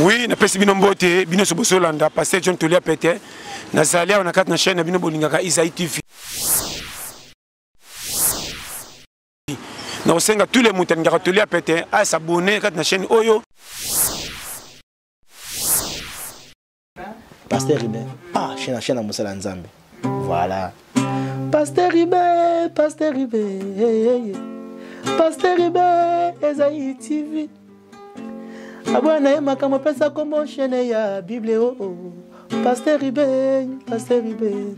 Oui, na pesi bino mbote, bino soboso landa, pasteur John Tolia Pete, na zalia na kat na chaîne na bino bolingaka Isaïe TV. Na osenga tous les moutons ngaka Tolia Pete, à s'abonner kat na chaîne Oyo. Pasteur Ribé. Ah, chaîne à Moussa Nzambe. Voilà. Pasteur Ribé, Pasteur Ribé. Pasteur Ribé, Isaïe TV. Abwana makamo pesa kombo chaîne ya Bible oh. Pasteur Ribé,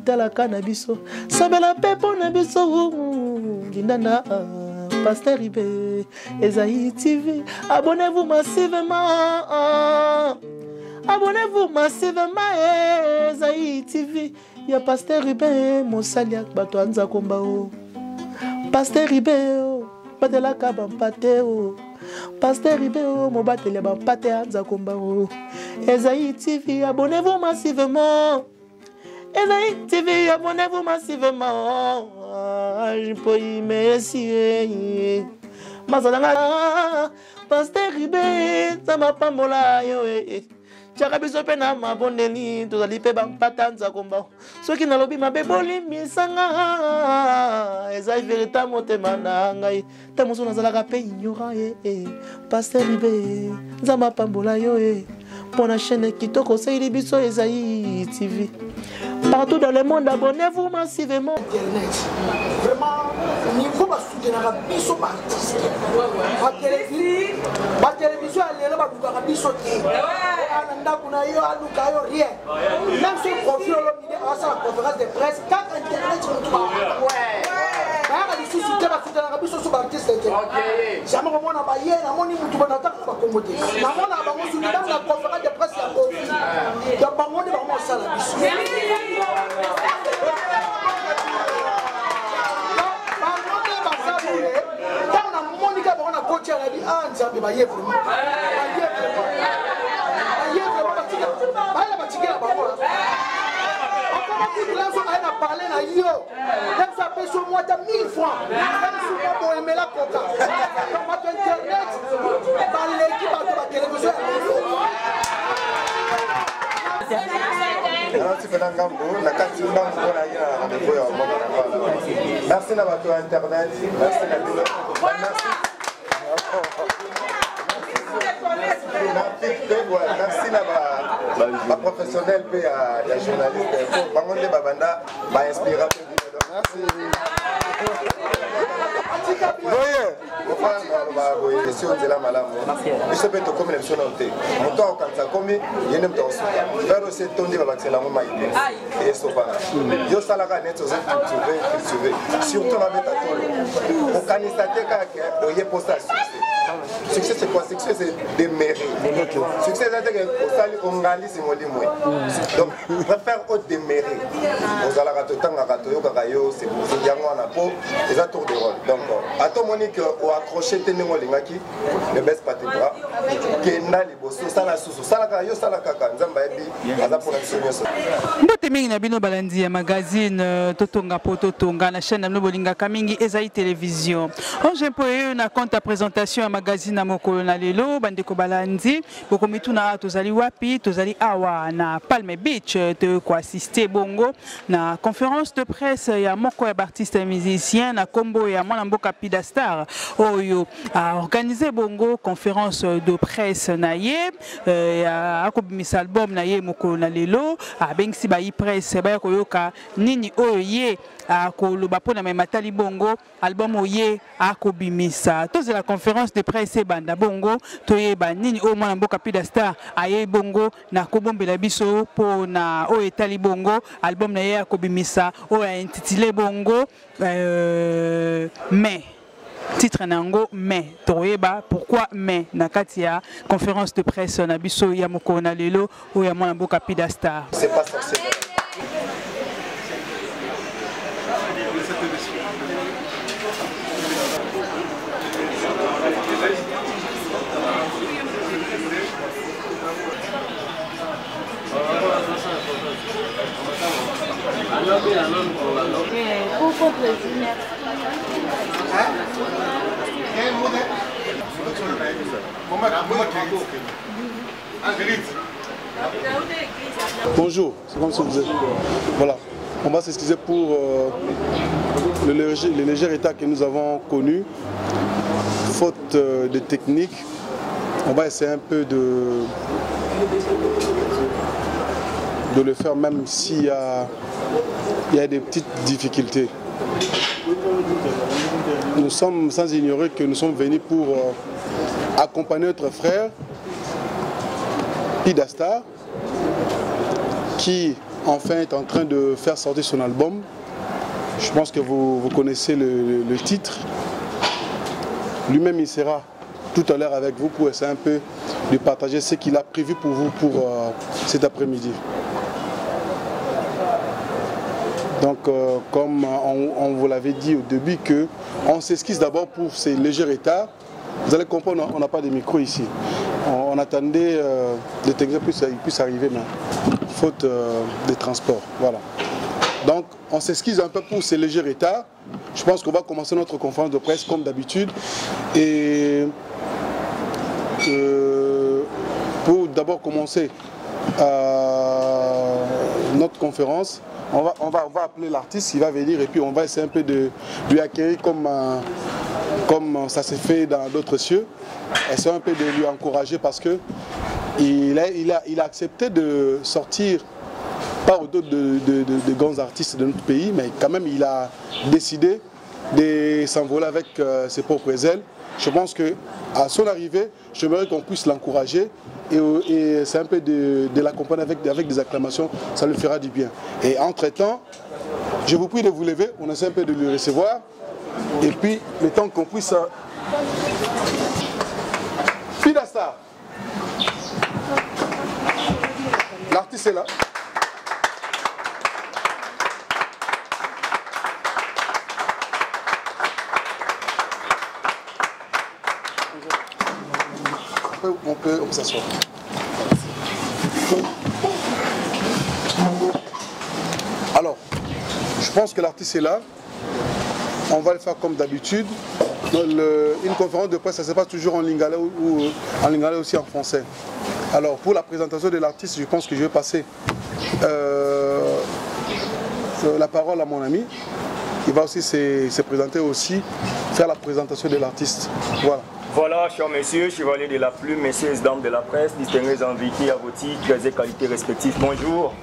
tala cannabis. Sabela pepo na biso lindana. Pasteur Ribé, Isaïe TV. Abonnez-vous massivement. Abonnez-vous massivement Isaïe TV. Ya Pasteur Ribé, Mosaliak bato anza komba o. Pasteur Ribé, batela kabampate o. Pasteur Ribé, mon batele bampate anza komba o. Isaïe TV, abonnez-vous massivement. Isaïe TV, abonnez-vous massivement. Je peux y merci. Mazalanga, Pasteur Ribé, ça m'a pas mola yo. Chakabiso pena mabondeli tozali pe bampatanza komba soki nalobi mabe bolimi sanga eza véritable motema na ngai ta moso nazalaka pe ignorant Pasteur Ribé nzamba pambola yo pona chaîne kitoko seili biso Isaïe TV partout dans le monde abonnez-vous massivement internet vraiment niveau ba soutenir biso artiste ba télévision elle ba buka biso te kuna yo aluka yo rien même si profil lo mide à sa conférence de presse quand internet ouais ba di sisi te ba soutenir biso so ba artiste te jamais ko mona ba ye na moni mutu ba nataka ba komote na mona ba mo soutenir na conférence de presse ya Covid ya ba moni ba mo sala biso Merci à votre internet, merci à vous. Merci à ma professionnelle et à la journaliste. Bangonde Babanda m'a inspiré. Merci. Si on dit la malade, je sais pas comment les choses ont été. Mon temps quand ça commis, il y a un temps. Vers aussi ton dit va la maman et sopa. Yo salaga net aux cultiver. Surtout la mettre à tout. Au canistaté quand il y a postage. Succès c'est quoi? Succès c'est des mérites. Succès c'est qu'on réalise mon limoué. Donc je préfère autre des mérites. Aux alarato tanga katoyo kakayo c'est yango na po les tour de rôle. Donc à ton monique au accroché tenengo lingaki ne baisse pas tes bras. Kenda liboso sala susu sala kayo sala kaka nzamba ebi aza pour la solution. Mbote mingi na bino balandi ya magazine totonga po totonga na chaîne na bolinga kamingi Isaïe Télévision. On j'ai poé na compte à présentation magazine à mokolo na lelo bandeko balandi boko mituna tozali wapi tozali awa na Palm Beach te ko assister bongo na conférence de presse ya moko ya artiste musicien na kombo ya mwana mboka Pida Star oyo a organisé bongo conférence de presse na ye ya akobimisa album na ye mokolo na lelo a bengisi ba presse ba koyoka nini oyo ye akoloba pona matali bongo album oye akobimisa toze la conférence de presse banda bongo toyeba nini o mwana mboka Pida Star aye bongo na kobombela biso pona o etali bongo album na ye akobimisa o intitulé bongo mais titre nango mais toyeba pourquoi mais na katia conférence de presse na biso ya moko na lelo o ya mwana mboka Pida Star c'est pas forcément Bonjour, c'est comme ça que vous êtes. Voilà, on va s'excuser pour le léger état que nous avons connu, faute de technique. On va essayer un peu de le faire même s'il y a des petites difficultés. Nous sommes sans ignorer que nous sommes venus pour accompagner notre frère Pidastar, qui enfin est en train de faire sortir son album. Je pense que vous connaissez le titre. Lui-même il sera tout à l'heure avec vous pour essayer un peu de partager ce qu'il a prévu pour vous pour cet après-midi. Donc comme on vous l'avait dit au début, on s'excuse d'abord pour ces légers retards. Vous allez comprendre, on n'a pas de micro ici. On attendait les techniciens puissent arriver, mais faute de transport. Voilà. Donc on s'excuse un peu pour ces légers retards. Je pense qu'on va commencer notre conférence de presse comme d'habitude. Et pour d'abord commencer notre conférence, on va appeler l'artiste, il va venir et puis on va essayer un peu de lui accueillir comme ça s'est fait dans d'autres cieux. Essayer un peu de lui encourager parce que il a accepté de sortir, pas au dos de grands artistes de notre pays, mais quand même il a décidé de s'envoler avec ses propres ailes. Je pense qu'à son arrivée, j'aimerais qu'on puisse l'encourager et c'est un peu de l'accompagner avec des acclamations, ça lui fera du bien. Et entre-temps, je vous prie de vous lever, on essaie un peu de le recevoir et puis le temps qu'on puisse... Pidastar, l'artiste est là. On peut s'asseoir. Alors, je pense que l'artiste est là. On va le faire comme d'habitude. Une conférence de presse, ça ne se passe toujours en lingala ou en lingala aussi en français. Alors, pour la présentation de l'artiste, je pense que je vais passer la parole à mon ami. Il va aussi se présenter aussi, faire la présentation de l'artiste. Voilà. Voilà, chers messieurs, chevaliers de la plume, messieurs et dames de la presse, distingués invités à vos titres et qualités respectives, bonjour.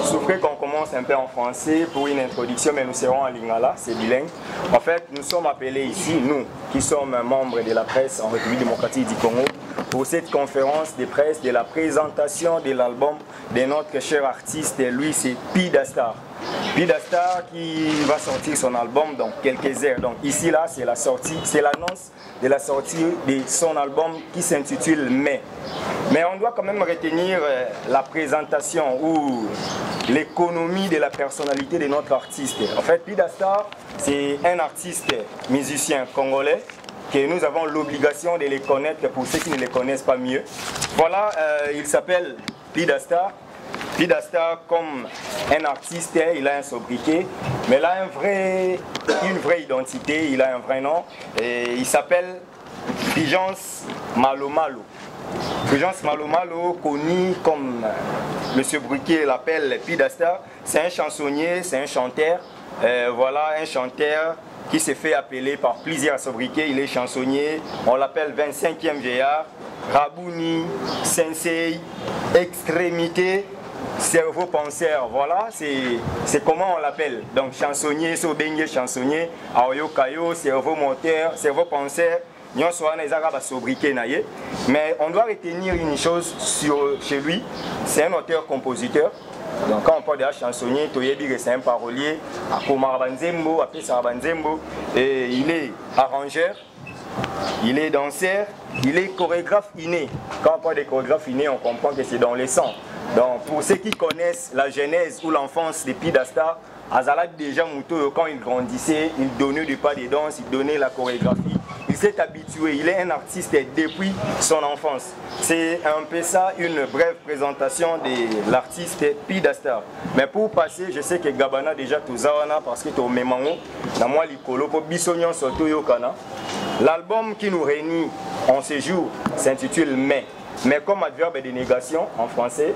Souffrez qu'on commence un peu en français pour une introduction, mais nous serons en lingala, c'est bilingue. En fait, nous sommes appelés ici, nous, qui sommes membres de la presse en République démocratique du Congo, pour cette conférence de presse de la présentation de l'album de notre cher artiste, lui c'est Pidastar. Pidastar qui va sortir son album dans quelques heures. Donc ici là c'est la sortie, c'est l'annonce de la sortie de son album qui s'intitule Mai. Mais on doit quand même retenir la présentation ou l'économie de la personnalité de notre artiste. En fait, Pidastar c'est un artiste musicien congolais que nous avons l'obligation de les connaître pour ceux qui ne les connaissent pas mieux. Voilà, il s'appelle Pidastar. Pidastar, comme un artiste, il a un sobriquet, mais il a une vraie identité, il a un vrai nom. Et il s'appelle Fulgence Malo Malo. Fulgence Malo Malo, connu comme le sobriquet l'appelle Pidastar, c'est un chansonnier, c'est un chanteur. Voilà, un chanteur qui s'est fait appeler par plusieurs sobriquets. Il est chansonnier, on l'appelle 25e vieillard, Rabouni, Sensei, Extrémité, cerveau penseur. Voilà, c'est comment on l'appelle. Donc chansonnier, Sobengue chansonnier, Aoyo Kayo, cerveau moteur, cerveau penseur. Mais on doit retenir une chose chez lui, c'est un auteur-compositeur. Donc quand on parle de chansonnier, c'est un parolier, et il est arrangeur, il est danseur, il est chorégraphe inné. Quand on parle de chorégraphe inné, on comprend que c'est dans les sangs. Donc pour ceux qui connaissent la genèse ou l'enfance de Pidastar, Azalak déjà Mouto, quand il grandissait, il donnait du pas de danse, il donnait la chorégraphie. Il s'est habitué, il est un artiste depuis son enfance. C'est un peu ça, une brève présentation de l'artiste Pidastar. Mais pour passer, je sais que Gabana déjà tout zawana parce que tu as mémango, dans moi l'icolo pour Bissonion Soto Yokana. L'album qui nous réunit en ce jour s'intitule Mai. Mais comme adverbe de négation en français,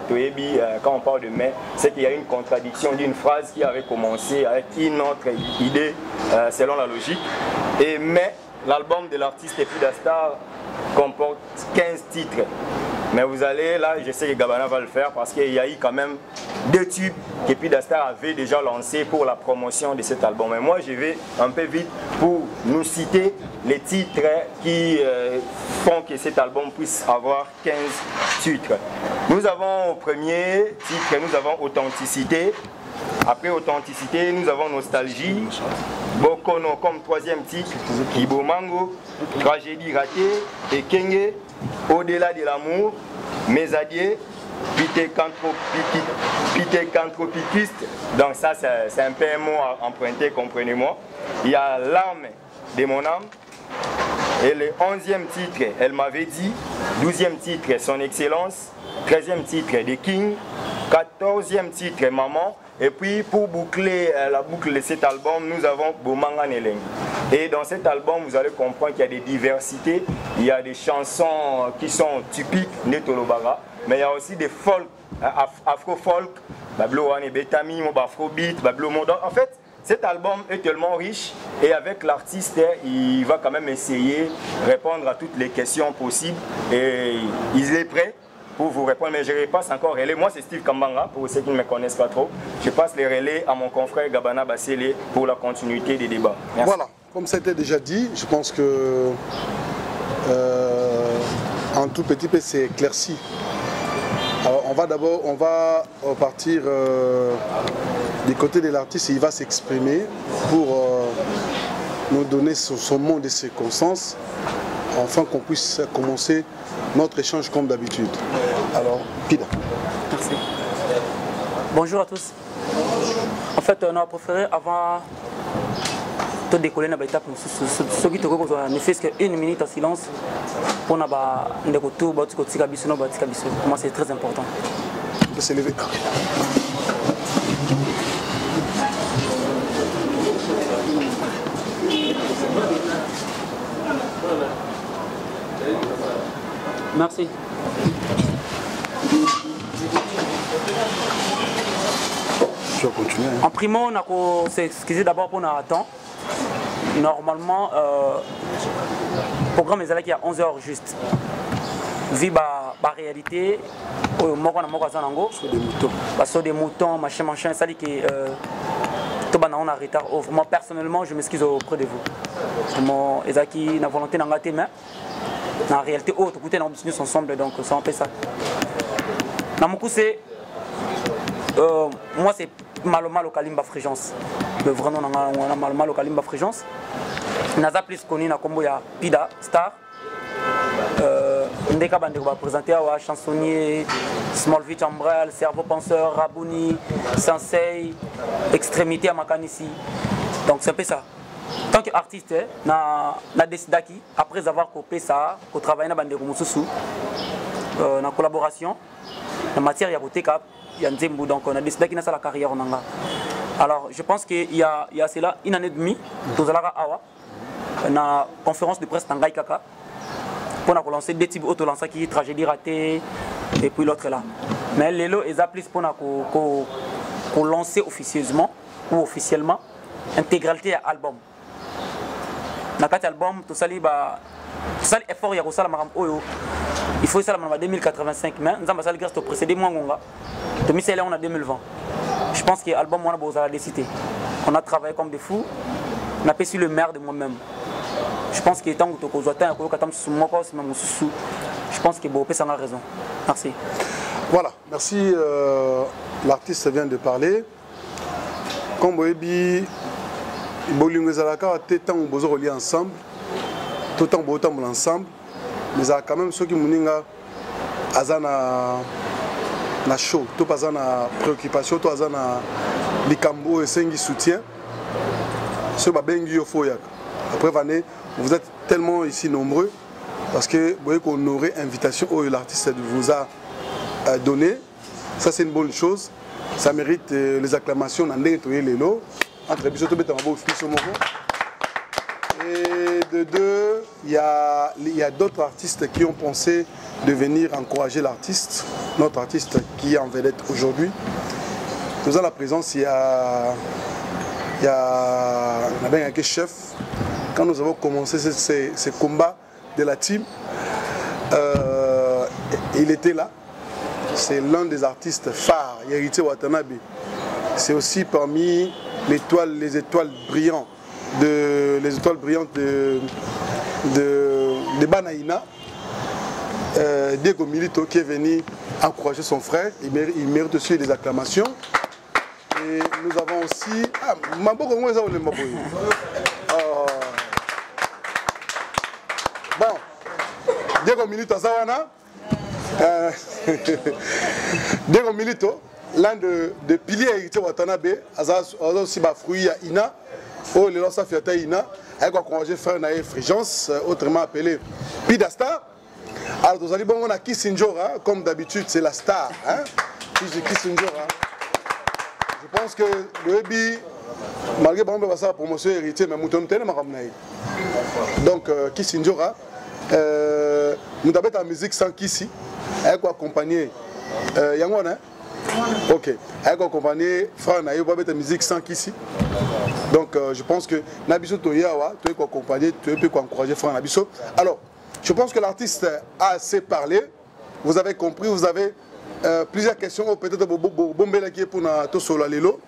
quand on parle de mais, c'est qu'il y a une contradiction d'une phrase qui avait commencé avec une autre idée selon la logique. Et mais, l'album de l'artiste Epida Star comporte 15 titres. Mais vous allez, là, je sais que Gabana va le faire parce qu'il y a eu quand même 2 tubes qu'Epida Star avait déjà lancés pour la promotion de cet album. Mais moi, je vais un peu vite pour nous citer les titres qui font que cet album puisse avoir 15 titres. Nous avons au premier titre, nous avons Authenticité. Après Authenticité, nous avons Nostalgie. Bokono comme 3e titre, Kibomango, Tragédie ratée, et Kenge, Au-delà de l'amour, Mes adieux, Pitécanthropiste. Donc ça c'est un peu un mot emprunté, comprenez-moi. Il y a L'âme de mon âme. Et le 11e titre, Elle m'avait dit. 12e titre, Son Excellence. 13e titre, The King. 14e titre, Maman. Et puis pour boucler la boucle de cet album, nous avons Bomanga Neleng. Et dans cet album, vous allez comprendre qu'il y a des diversités. Il y a des chansons qui sont typiques Netolobara, mais il y a aussi des folk, afro-folk, Bablo Wane Betami, Afrobeat, Bablo Mondo. En fait, cet album est tellement riche et avec l'artiste, il va quand même essayer de répondre à toutes les questions possibles et il est prêt pour vous répondre, mais je repasse encore relais. Moi, c'est Steve Kambanga, pour ceux qui ne me connaissent pas trop. Je passe les relais à mon confrère Gabana Bassele pour la continuité des débats. Merci. Voilà, comme ça a été déjà dit, je pense que un tout petit peu c'est éclairci. Alors, on va partir du côté de l'artiste, il va s'exprimer pour nous donner son monde et circonstances, afin qu'on puisse commencer notre échange comme d'habitude. Alors, Pida. Merci. Bonjour à tous. En fait, on a préféré avant de décoller dans l'étape, ceux qui ne fait qu'une minute en silence pour nous moi, c'est très important. On peut s'élever. Merci. Je vais continuer. En primo, on a s'excuser d'abord pour notre temps. Normalement, le programme est à 11h juste. Vu la réalité, on a des moutons, machin, ça dit que on a retard. Moi, personnellement, je m'excuse auprès de vous. Moi, Ezaki n'a volonté d'en gâter, mais en réalité, autre côté, nous sommes ensemble, donc ça en fait ça. Dans mon coup, c'est. Moi, c'est mal au Kalimba Fréquence. Vraiment, on a mal au Kalimba Fréquence. Nous avons plus connu dans Komboya Pida Star. Nous avons présenté à chansonnier, Smallville Chambral, Cerveau Penseur, Rabouni, Sensei, Extrémité à Makanissi. Donc c'est un peu ça. En tant qu'artiste, on a décidé après avoir coupé ça, qu'on travaille dans la collaboration, en matière il y a Nzembo, donc on a décidé qu'il y a la carrière. Alors je pense qu'il y a cela une année et demie, nous allons avoir une conférence de presse dans Gaïkaka pour lancer des types auto-lancés qui tragédie ratée et puis l'autre là. Mais les lots, ils appellent pour lancer officieusement ou officiellement intégralité à l'album. Dans cet album, tout ça, l'effort, il y a ça, il faut ça en 2085, mais nous avons grâce au précédent mois, on a 2020. Je pense que l'album, on a besoin de décider. On a travaillé comme des fous, on a perçu le maire de moi-même. Je pense qu'il est temps que tu je pense que Bopé a raison. Merci. Voilà, merci. L'artiste vient de parler. Comme Boébi, Bolingo Zalaka, tout le temps où vous reliés ensemble, tout le temps où vous ensemble, mais il y a quand même ceux qui m'ont na show, tout pas na préoccupation, tout pas na likambo et sengi soutien. Ce babengi yo foyak. Après vous êtes tellement ici nombreux parce que vous voyez qu'on aurait invitation où l'artiste vous a donné. Ça c'est une bonne chose. Ça mérite les acclamations dans les lots. Entre les bisous, et de deux, il y a d'autres artistes qui ont pensé de venir encourager l'artiste, notre artiste qui est en vedette aujourd'hui. Nous avons la présence, il y a un chef. Quand nous avons commencé ce combat de la team, il était là. C'est l'un des artistes phares, Héritier Watanabe. C'est aussi parmi les étoiles brillantes de Banaïna, Diego Milito qui est venu encourager son frère. Il mérite aussi des acclamations. Et nous avons aussi... Bon, Diego Milito Zawana. Diego Milito, l'un de piliers héritiers Watanabe, a aussi fruit à Ina. Oh, les lances à Ina. Elle a encouragé frère Naïe Frigence, autrement appelé Pidasta. Alors, nous allons on a Kissinjora, comme d'habitude, c'est la star. Hein? Kissinjora. Je pense que le Ebi, malgré la promotion héritier, mais nous avons donc, Kissinjora, nous avons la musique sans Kissi. Elle a accompagné Yangon, hein? Ok. Elle a accompagné Frère Naïe, elle a la musique sans Kissi. Donc, je pense que Nabiso Toyawa, tu peux accompagner, tu peux encourager Frère Nabiso. Alors, je pense que l'artiste a assez parlé. Vous avez compris, vous avez plusieurs questions, peut-être pour Tosola Lelo.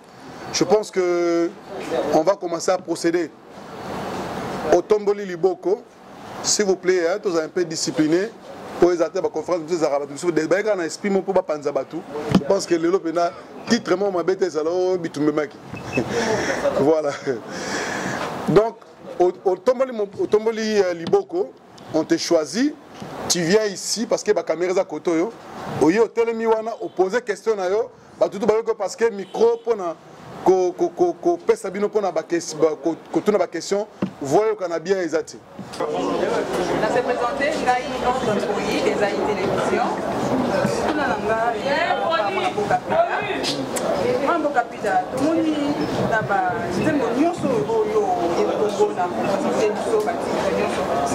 Je pense qu'on va commencer à procéder au Tomboli Liboko. S'il vous plaît, hein, tous un peu discipliné pour les atteindre la conférence de Zarabatu. Je pense que le Lopena titre ma bête voilà. Donc, au Tomboli Liboko, on te choisit, tu viens ici parce que la caméra est à côté. Au lieu de Miwana, poser question à yo, parce que le micro pour na question, voyez qu'on a bien exaté. On s'est présenté, Naï entre Pouilly, des AI Télévision. On a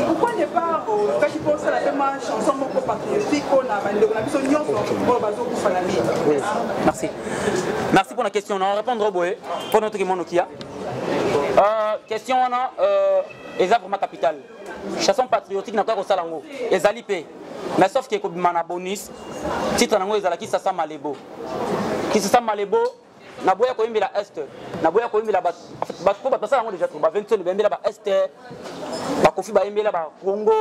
pourquoi ne pas quand tu penses à la chanson patriotique, merci. Merci pour la question. On va répondre au boé pour notre Monokia. Question on a les œuvres ma capitale. Chanson patriotique n'a pas au salango. Les alipé. Mais sauf que comme mana bonus, titre nango ezala qui ça sent malebo. Qui ça sent malebo. Na boya ko imbila est. Na boya ko imbila bat ko ba pasala ngo déjà ba 20 le bembela ba est. Ba kofi ba imbila ba Congo.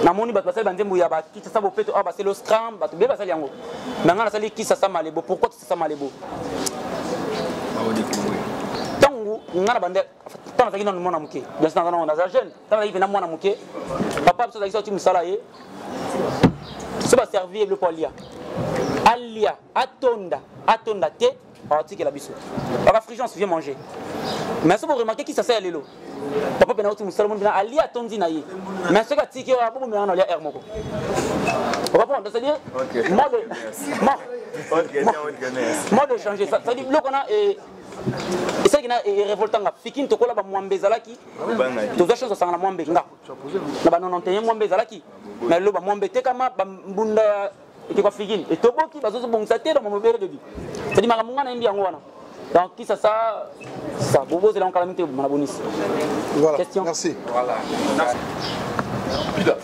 Na moni ba pasala banzembu ya ba qui ça sent bopeto ba c'est le scram ba to be basali yango. Nanga na sali qui ça sent malebo. Pourquoi ça sent malebo? Tangu ngana bande tant ça qui non mona muke. Bien sûr on a jeune. Tant il vient mona muke. Papa ça ça tu musala ye. Ça va servir le polia. Alia atonda te article la biso. La frigence vient manger. Mais ça vous remarquer qui ça sert lelo. Papa bena tu musala mon bena alia atondi na ye. Mais ce que tiki wa bobo me na lia air moko. On va prendre ça dire mode de changer ça dit le qu'on a et ça qui est révoltant fikin to kola ba mwambe zalaki to za chose sangana mwambe nga na ba 91 mwambe zalaki mais le ba mwambe te kama ba mbunda qui va fikin et to boki ba zo bon ça te dans mon bébé de vie ça dit maramunga na indi ngwana donc qui ça bobo c'est la calamité na bonus voilà question merci voilà Pida.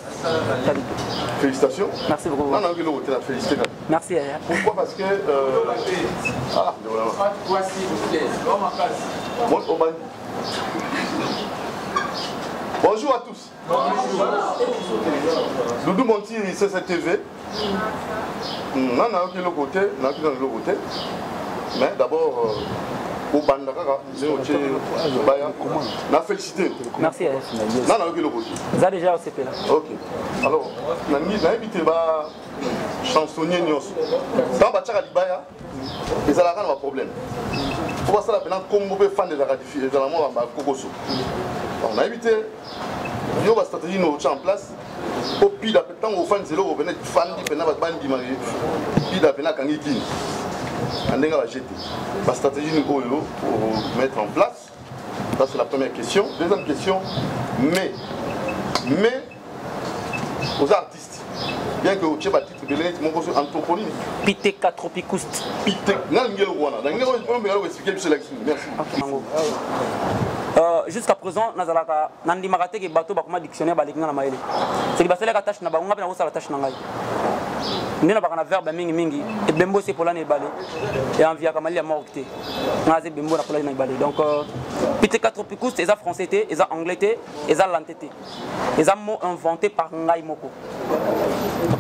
Félicitations. Merci beaucoup. Non, non, félicité. Merci. Pourquoi? Parce que... Bonjour à tous. Bonjour. Doudou Monti, c'est cette TV. Non, non, qui est le côté, non, qui est le côté. Mais d'abord... Au Bandaka, on a félicité. Merci. Non, non, ok, ça déjà au CP là. Ok. Alors, on a invité les chansonniers. Dans le Tchaka Libaya, ils ont un problème. Pour ça, on a un fan de la ratification de la mort à Kokoso. On a invité, il y a une stratégie en place. Au pire, tant aux fans, c'est là où on venait fan de la bande qui m'a dit. Pire, on a Kangiki. On a jeté. La stratégie nous pour mettre en place. Ça, c'est la première question. Deuxième question, mais aux artistes, bien que vous ayez un titre de l'année, mon conseil anthroponyme. Piteka Tropicoust. Piteka, merci. Jusqu'à présent, Nandi Marate qui bateau bakuma dictionnaire balinga na maele. C'est que basela ka tâche na bango na osala tâche na ngai. Ndina bakana verbe mingi et bembo c'est pour l'année balé et envia kamali ya morte. Ngaze bembo na pour l'année balé. Donc Piteka Tropicoust, ils a français té, ils a anglais té, ils a lanté. Ils a mot inventé par ngai moko.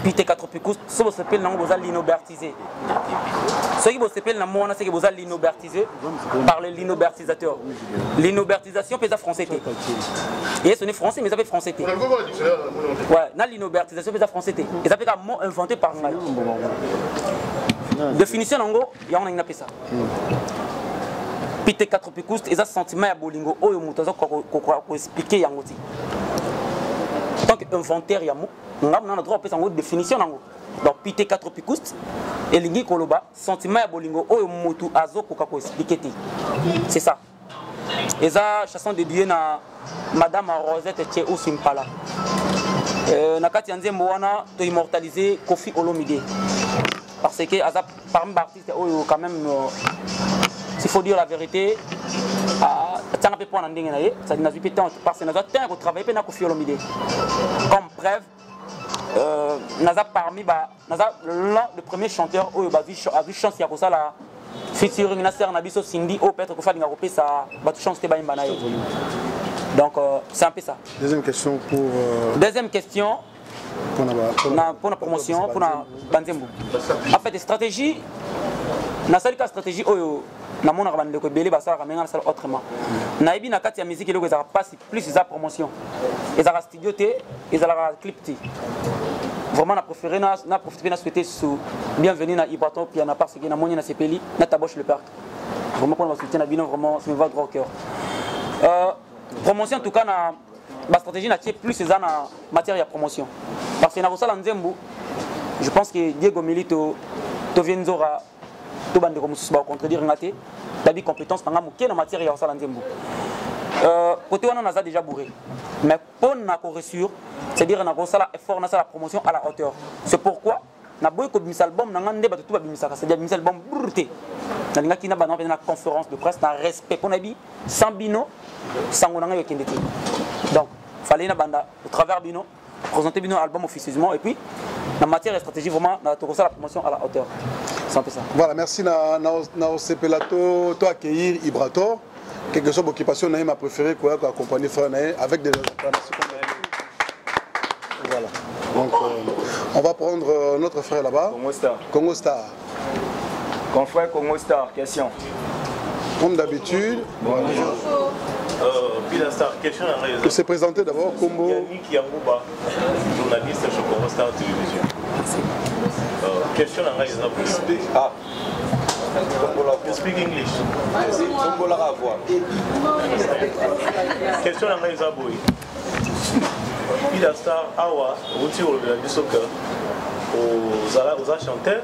Piteka Tropicoust, ça s'appelle nango boza linobertisé. Ce qui s'appelle na mona c'est que boza linobertisé par le linobertisateur. L'inobertisation peut être français. Et ce n'est français, mais ça fait français. Ouais, dans l'inobertisation peut être français. Et ça peut être un mot inventé par moi. Définition en gros, il y a un appel ça. Piteka Tropicoust, et ça sentiment à bolingo, oh, il expliquer yangoti. Tant qu'inventaire, il y a mot, on a droit à une définition en gros. Donc Piteka Tropicoust, et l'ingi koloba, sentiment à bolingo, oh, il azo kokako expliquer. C'est ça. Et ça, chanson dédiée à Madame Rosette Tchéou Simpala. Nakati Nzembo wana to immortaliser Kofi Olomide. Parce que parmi les artistes, quand même, s'il faut dire la vérité, ça n'a pas point d'ending ça n'a pas temps parce que nous avons travaillé avec Kofi Olomide. Comme preuve, nous avons parmi le premier chanteur où il a vu chance à la featuring Nasser Nabiso Cindy au peut-être qu'on fait une ça va chance de bain banaï. Donc c'est un peu ça. Deuxième question pour deuxième question pour la promotion pour la Banzembo. En fait stratégie na salika stratégie oyo na mona ka bandeko belé basala ka menga na sala autrement. Na ebi na kati ya musique eloko ezaka passe plus za promotion. Ezaka studio té, ezaka clip té. Vraiment, on a préféré souhaiter bienvenue à Ibraton, puis on a parce que na moni na sepeli, na taboche le parc. Vraiment pour nous soutenir na bino vraiment ça me va droit au cœur. Promotion en tout cas na la stratégie na plus c'est en matière de promotion. Parce que na Rosala Nzembo, je pense que Diego Milito to vienzora to bande comme sous ba contredire ngaté, d'abi compétence panga moké na matière de Rosala Nzembo. Côté on a déjà bourré. Mais pour na correction, c'est-à-dire qu'on a effort dans la promotion à la hauteur. C'est pourquoi on a beaucoup de album, on a débattu tout c'est-à-dire des albums brûlés. On a une conférence de presse, on a respect pour Nabi, sans bino, sans on a donc il fallait au travers bino présenter bino album officieusement et puis en matière de stratégie vraiment on a la promotion à la hauteur. C'est un peu ça. Voilà, merci na Sepelato to accueillir Ibrator. Quelque chose d'occupation on a ma préférée quoi accompagner frère avec des informations. Voilà. Donc on va prendre notre frère là-bas. Congo Star. Congo Star. Confrère Congo Star, question. Comme d'habitude. Pila Star, question à raison. Il s'est présenté d'abord Combo. Yannick Yangouba, journaliste chez Congo Star Télévision. Question à raison. Ah. You speak English. Question à raison. Pila Star, Awa, Routi au de soccer, aux chanteurs,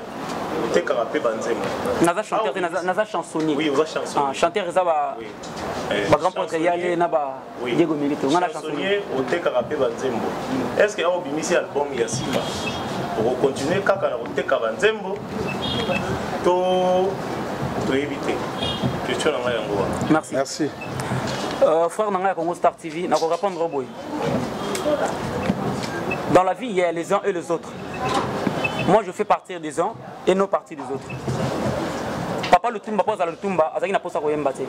t'es carapé Banzembo. Naza chanteur, naza chansonnier. Oui, aux chansonniers. Chanteur, ça va. Grand pote, il y a les naba. Diego Milito, on a la chansonnier, au t'es carapé Banzembo. Est-ce qu'il y a un bimisi album Yassiba pour continuer quand on a t'es carapé Banzembo, to éviter. Question à Mayangouba. Merci. Merci. Frère Nanga Congo Star TV, n'a pas répondre au boy. Dans la vie, il y a les uns et les autres. Moi, je fais partie des uns et non partie des autres. Papa le tumba pose à le tumba, azaki na posa koyemba te.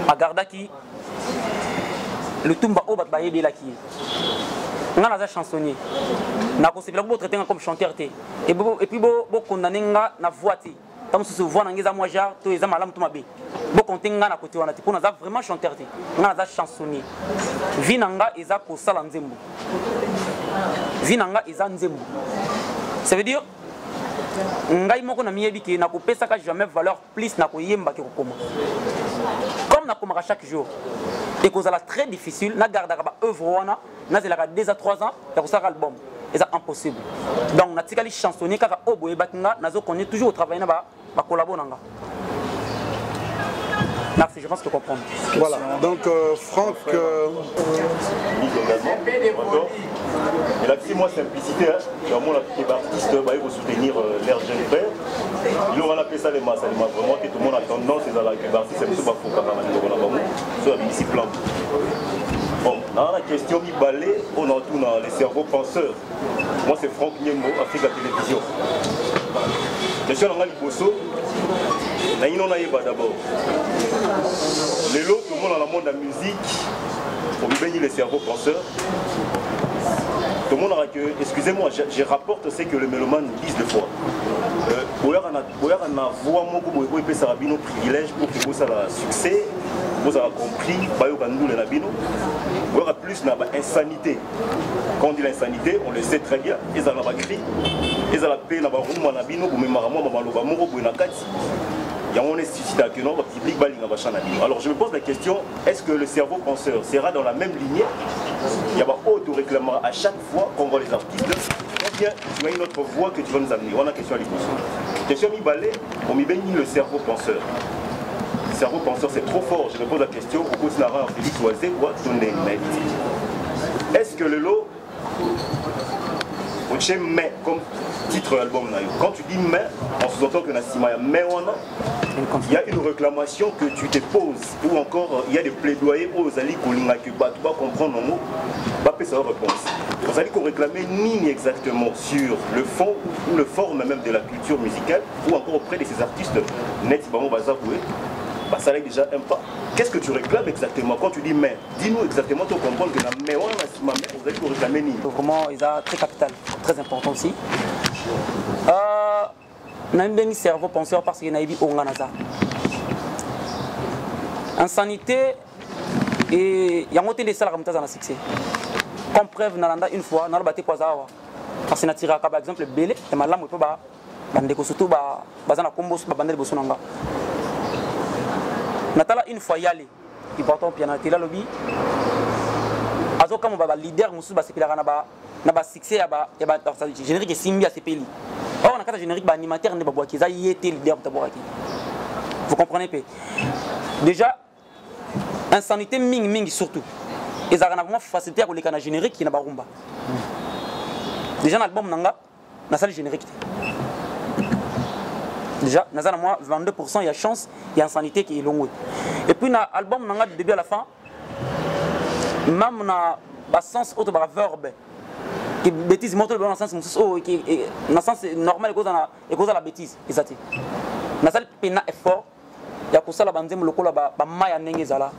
Agardaki le tumba o bat baye belaki. Nga naza chansonnier. Na ko sepela ko traiter comme chanteur te. Et puis bo condamner nga na voix te. Tant que voix na ngeza moi jar to eza malamu to mabe. Bo compter nga na côté wana te. Pour naza vraiment chanteur te. Nga naza chansonnier. Vie nanga eza ko sala nzembo. Vie nanga eza nzembo. Ça veut dire ngai moko na miyebi ke na ko pesa ka jamais valeur plus na ko yemba ke ko koma. Comme na koma chaque jour. Et que ça très difficile na garda ka ba œuvre wana na zela ka 2 à 3 ans ya ko sala album. C'est impossible. Donc na tikali chansonnier kaka oboye bakinga nazo connait toujours au travail na ba collaborer nanga. Merci, je pense que comprendre. Voilà, donc Franck... Et là-dessus, moi, simplicité, hein. Vraiment, les artistes, ils vont soutenir leur jeune frère. Ils ont appelé ça les masses, vraiment, que tout le monde a tendance, c'est à la artiste, c'est pas faux, quand même, sur la discipline. Bon, dans la question du ballet, on a tout dans les cerveaux penseurs. Moi, c'est Franck Niembo, Africa Télévision. Je suis dans Liboso. D'abord. Les lots, tout le monde dans le monde de la musique, on bénit les cerveaux penseurs. Tout le monde a que, excusez-moi, je rapporte ce que le mélomane disent de fois. Boyar en avoir beaucoup de sarabino privilège pour que vous ayez succès, vous avez compris, Bayo la bino. Boyar plus na insanité. Quand on dit l'insanité, on le sait très bien. Ils ont la cri, ils ont la paix, na baruma na bino, ou même maramo, mamaloba moro, boinakati. Il y a un institut public. Alors je me pose la question, est-ce que le cerveau penseur sera dans la même lignée? Il y a un auto-réclamant à chaque fois qu'on voit les artistes. Ou bien tu as une autre voix que tu vas nous amener? On a une question à l'épouse. Question mi-balé, on m'y bénit le cerveau penseur. Le cerveau penseur c'est trop fort. Je me pose la question, au côté de Félix Oisé, est-ce que le lot, mais comme titre de l'album, quand tu dis mais, on sous-entend que il y a une réclamation que tu te poses, ou encore il y a des plaidoyers aux alliés qu'on va comprendre nos mots, pas sa réponse. Vous allez qu'on réclamait ni exactement sur le fond ou le forme même de la culture musicale, ou encore auprès de ces artistes net, ça l'est déjà un pas. Qu'est-ce que tu réclames exactement quand tu dis mais? Dis-nous exactement pour comprendre que la mais vous allez qu'on réclamer ni. Vraiment, ils ont très capital, très important aussi. N'a pas cerveau penseur parce qu'il y a eu Onganaza. Insanité et il y a monté des salles comme ça dans le succès. Comme preuve, Nalanda une fois, Nalanda batté Kwazawa. Parce qu'il a tiré par exemple Belé, et Malam ou pas, Bandeko surtout, Bazana Combo, Bandel Bosonanga. Natala une fois y aller, il porte un piano, il a lobby. Azo comme leader, Moussou, c'est qu'il a un succès, il y a un générique et Simbi à ses pays. Or, on a un générique animateur, qui a été leader de Taboraki. Vous comprenez pas? Déjà, insanité ming surtout. Ils ont vraiment facilité à les générique qui n'a pas rumba. Déjà, l'album Nanga, n'a pas le générique. Déjà, nous avons 22%, il y a chance, il y a insanité qui est longue. Et puis, l'album Nanga du début à la fin, même dans le sens autre verbe. Qui bêtise mortelle dans le sens normal et cause de la bêtise. Dans le pena effort, il y a ça la bande lokola ba maya nengezala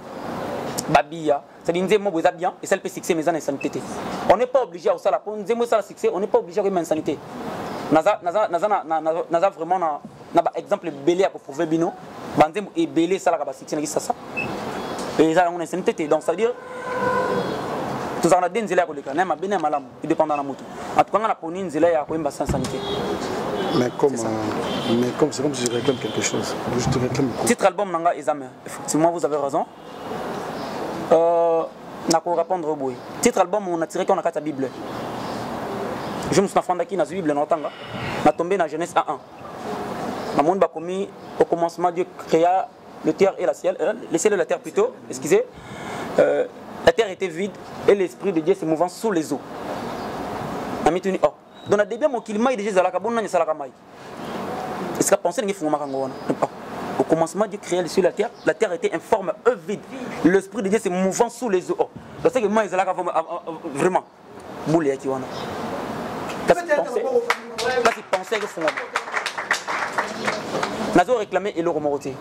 babia, c'est-à-dire nzemo boza bien et ça peut succès mais en insanité. On n'est pas obligé à ça la pour nzemo ça succès, on n'est pas obligé à une insanité. Naza vraiment na ba exemple belé à prouver bino, banzemo et belé ça la ba succès ça ça. Et ça on insanité donc ça veut dire tout ça, on a des nzela koleka, na mabene malamu, il dépend de la moto. En tout cas, on a poni nzela ya koimba sans sanité. Mais c'est comme si je réclame quelque chose. Je te réclame quoi? Titre album Nanga Examen. Effectivement, vous avez raison. N'a qu'à répondre au bruit. Titre album, on a tiré qu'on a la Bible. Je me suis enfant qui na Bible dans Tanga. Na tombé dans Genèse 1:1. Na monde ba commis au commencement Dieu créa le terre et la ciel, le ciel et la terre plutôt. Excusez. La terre était vide et l'esprit de Dieu se mouvant sous les eaux. Dans le début, mon climat est déjà là. Est-ce que pensez que au commencement, Dieu créa le ciel et la terre était informe, vide. L'esprit de Dieu se mouvant sous les eaux. Donc c'est que moi, vraiment. Boulé qui wana. Qu'est-ce que pensez que font? Nazo réclamé et le remorté.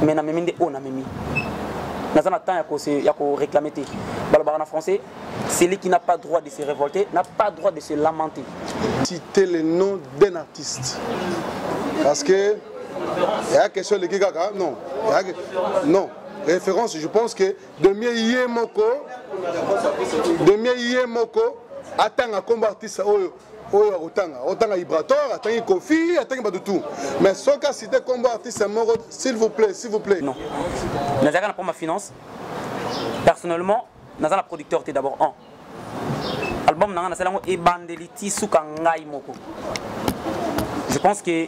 Mais na meminde on a memi. Dans un temps, il y a réclamer. En français, celui qui n'a pas le droit de se révolter n'a pas le droit de se lamenter. Citer le nom d'un artiste. Parce que il y a question de Gigaga, non. Non. Référence, je pense que Demi Yemoko attend un combat artiste. Autant Ibrator, autant Kofi, autant tout. Mais ce cas, si tu combat artiste, s'il vous plaît, s'il vous plaît. Non. Nous avons pour ma finance. Personnellement, nous avons la producteur d'abord un. Album nous avons Ebandeliti Sukangai Moko. Je pense que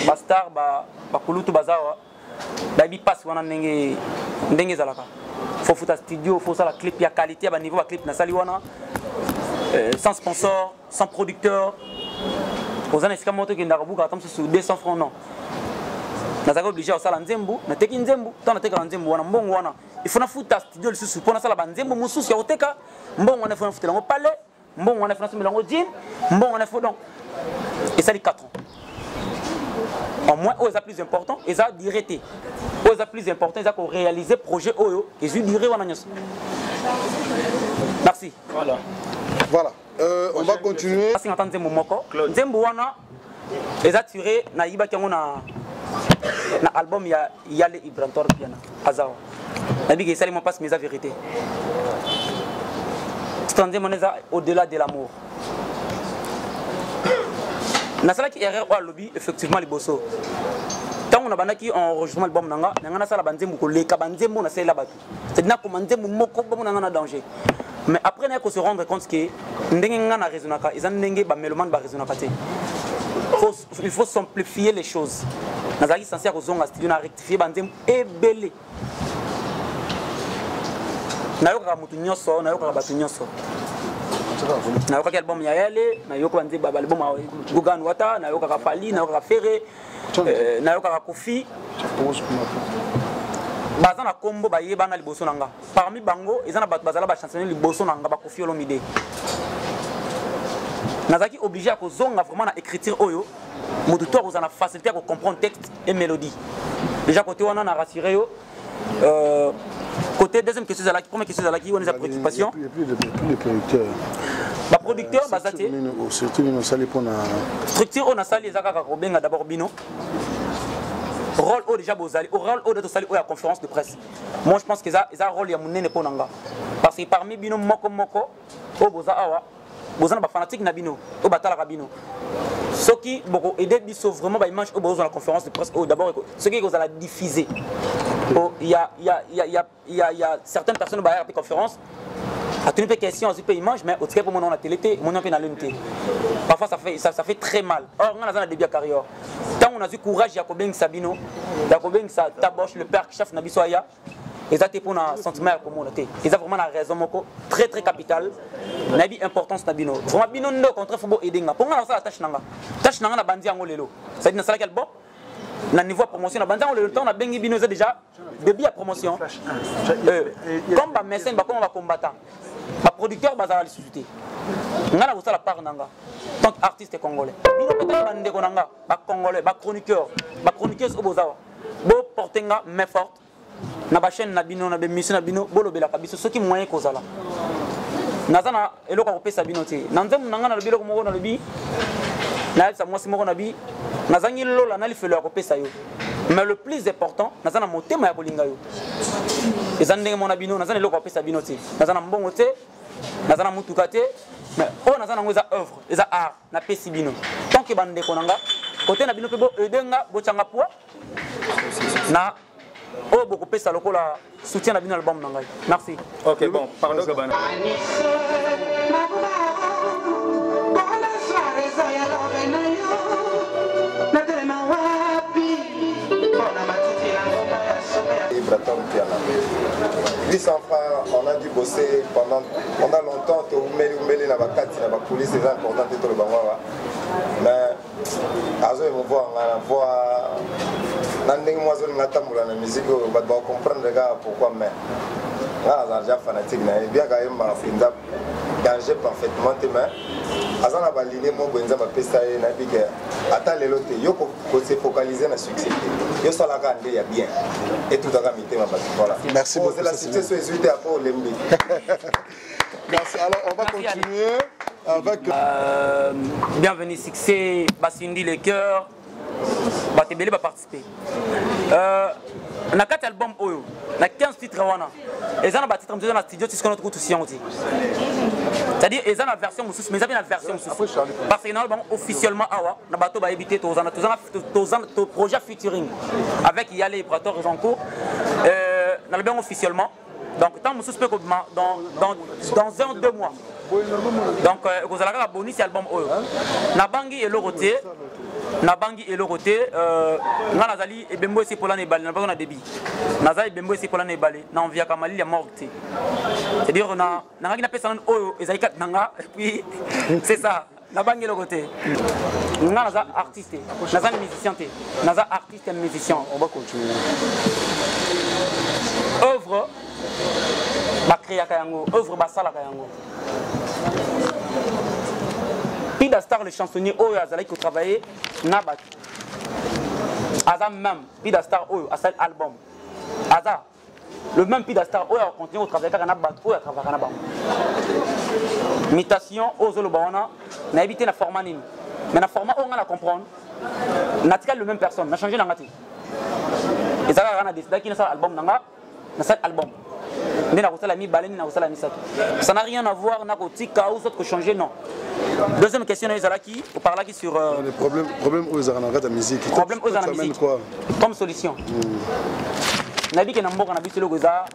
Bastar, Bakulutu Bazawa, babi passe wana ndenge zalaka faut foutre studio faut ça la clip ya qualité ba niveau ba clip na sali wana sans sponsor sans producteur aux années esika moto ki ndaka buka tam sur 200 francs non nazaka obligé osala nzembo na teki nzembo tant na teka nzembo wana mbongo wana il faut na foutre studio le susu pour na sala ba nzembo mususu ya oteka mbongo wana faut na foutre lango palais mbongo wana faut na somela lango jean mbongo wana faut donc et ça dit 4 ans au moins aux plus important et ça directé aux plus important ils ont réalisé projet oyo et je dirais wana nyos merci voilà on va continuer parce que nzembo moko nzembo wana ils a tiré na yiba kango na album ya Yale Ibrantor Piana Azawa nabi que ça les mon passe mais la vérité c'est nzembo neza au-delà de l'amour na sala ki erreur au lobby effectivement les bosso tant on a banaki enregistrement album nanga na sala banzembo ko leka banzembo na sala batu c'est na comme nzembo moko ba na danger mais après na ko se rendre compte que ndenge nga na raisonnaka ils ndenge ba meloman ba raisonnaka te il faut simplifier les choses nazaki censé ko zonga studio na rectifier banzembo ebele na yoka mutu nyoso na yoka batu nyoso na yoka album ya Yale na yoka banzembo album Gugan Wata na yoka Pali na yoka Ferré na yoka Kofi baza na kombo ba yebana liboso nanga parmi bango ezana bazala ba chansonnier liboso nanga ba Kofi Olomide nazaki obligé à kozonga vraiment na écriture oyo mutu to kozana facilité à comprendre texte et mélodie déjà côté wana na rassuré yo côté deuxième question zalaki première question zalaki on a préoccupation il y a plus de producteurs ba producteur bazate surtout nous sali pour na structure on a sali ezaka ka kobenga d'abord bino rôle au déjà bozali au rôle au de sali au la conférence de presse moi je pense que ça rôle ya munene pour nanga parce que parmi bino moko au boza awa boza na ba fanatique na bino au batala ka bino ce qui beaucoup aider biso vraiment ba image au boza la conférence de presse au d'abord ce qui vous la diffuser il y a certaines personnes ba la conférence à tenir des questions aussi peu image mais au cas pour mon la télé mon peu na l'unité parfois ça fait très mal or on a dans début de carrière tant on a eu courage Jacobin Sabino Jacobin sa taboche le père chef na biso aya et ça pour un sentiment à communauté ils ont vraiment la raison moko très capitale na bi importance na bino vraiment bino ndo contre faut aider nga pour nga ça tâche nanga na bandi yango lelo ça dit na sala quel bon na niveau promotion na bandi yango lelo temps na bengi bino ça déjà début à promotion comme ba mécène ba comme ba combattant ba producteur bazala lisuté nga na ça la part nanga tant artiste congolais bino peut-être ba ndeko nanga ba congolais ba chroniqueuse au bozawa bo portenga mais forte na ba chaîne na bino na be mission na bino bolobela kabiso soki moyen kozala nazana eloko ko pesa bino te na nzemu nanga na lobilo ko moko na lobi na sa mwasi moko na bi nazangi lola na lifelo ko pesa yo mais le plus important nazana motema ya kolinga yo ezandenge mona bino nazana eloko ko pesa bino te nazana mbongo te nazana mutuka te mais o nazana ngoza œuvre eza art na pesi bino tant que bande ko nanga côté na bino pe bo edenga bo changa poa na oh beaucoup plus ça la soutien à bien l'album nangai merci ok bon pardon Gabana Lui sans frère, on a dû bosser pendant longtemps. On la vacate, la police, c'est important de tout le bangoua. Mais azo ils me voient nandeng moi zone ngatamula na musique ba comprendre les gars pourquoi mais là l'argent fanatique na bien quand même ma finda danger parfaitement mais azana ba ligne mo benza ba pesa na bige ata lelo te yo ko se focaliser na succès yo sala ka ndé ya bien et tout à mité ma voilà merci beaucoup c'est la situation est à pour l'embi merci alors on va continuer avec bienvenue succès Basindi les cœurs Batebele va participer na 4 albums oyo na 15 titres wana ezana ba titres dans la studio tu connais tout aussi c'est-à-dire ezana version mususu mais ezana version mususu parce que na album officiellement awa na bato ba éviter tozana projet featuring avec Yale Ibrantor en cours na album officiellement donc tant mususu peut dans 1 ou 2 mois donc vous allez avoir bonus album oyo na bangi et le roté na bangi elo côté nga nazali ebembo esi polana ebale na bango na débit nazali ebembo esi polana ebale na envia kamali ya morte c'est-à-dire na ngaki na pesa oyo ezali kat nanga et puis c'est ça na bangi elo côté nga naza artiste naza musicien te naza artiste et musicien. On va continuer. Œuvre ba créa kayango œuvre ba sala kayango Pida Star le chansonnier Oyo Azalai qui travaillait Nabat. Aza même Pida Star Oyo a cet album. Aza le même Pida Star Oyo a continué au travail avec Nabat Oyo a travaillé avec Nabat. Mutation aux Olobawana n'a évité la format nini. Mais la format on a comprendre. N'a pas le même personne, n'a changé l'angati. Et ça a décidé qu'il y a cet album nanga, dans cet album. Ça n'a rien à voir avec ou changer, non. Deuxième question, on parle là sur le problème aux la musique. Problème aux la musique. Comme solution. Nabi que nambo kana biselo goza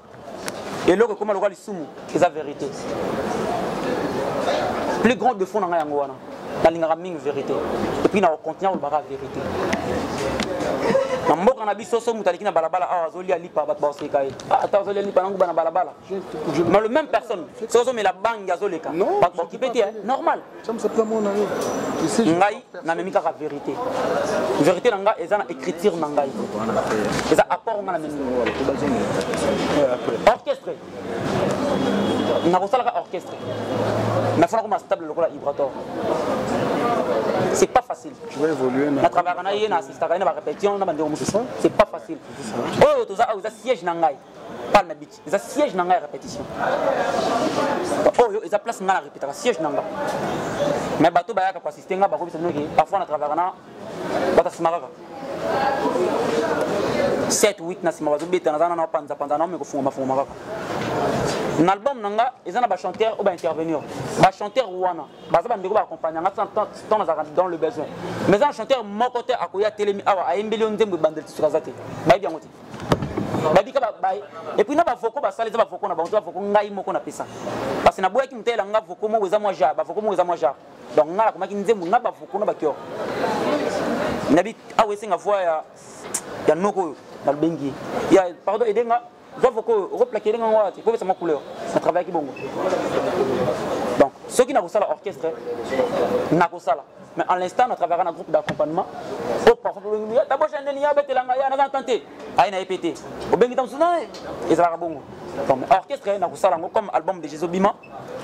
et loko comme le sumu c'est la vérité. Plus grand de fond dans yango wana. La lingara ming vérité. Et puis na contient le bara vérité. Nambo kana biso so mutali kina balabala ah azoli alipa bat ba oseka ata azoli alipa nangu bana balabala mais le même personne so so mais la banque azoleka bat ba kipeti normal ça me s'appelle mon ami ngai na memika ka vérité vérité nanga eza na écriture nanga eza apport ngana memi orchestré na ko sala orchestré mais faut qu'on stable lokola vibratoire. C'est pas facile. Tu vas évoluer. Na travailler na yé na assista na ba répétition na bande c'est pas facile. Oh to za siège na ngai. Parle na bit. Ça siège na ngai répétition. Oh yo eza place na répéter siège na ngai. Mais bato ba ya ka assister nga ba ko bisa noki parfois na travailler na bata simaraka. 7 8 na simaraka zo beta na zana na panza na me ko funga maraka. Un album nanga ezana ba chanteur ou ba intervenir ba chanteur wana baza ba ndeko ba accompagner dans le besoin mais un chanteur mon côté akoya telemi awa a embelio nzembo bandel tsukazate ba bien ngoti ba bika ba et puis na ba voko ba sala za ba voko na ba voko ngai moko na pesa parce na boya ki mutela nga voko mo weza moi ja ba voko mo weza moi ja donc nga ko maki nzembo na ba voko na ba kyo nabi awe singa voix ya noko na bengi ya pardon edenga il faut replaquer les gens, il faut que ça couleur. Ça travaille avec bon. Donc, ceux qui n'ont pas l'orchestre, n'ont pas ça. Mais en l'instant, on travaille dans un groupe d'accompagnement. D'abord, j'ai un déni, on a tenté. Il a pété. Au bien, ils ont bon. Donc, l'orchestre, n'a pas ça comme album de Jésus Bima.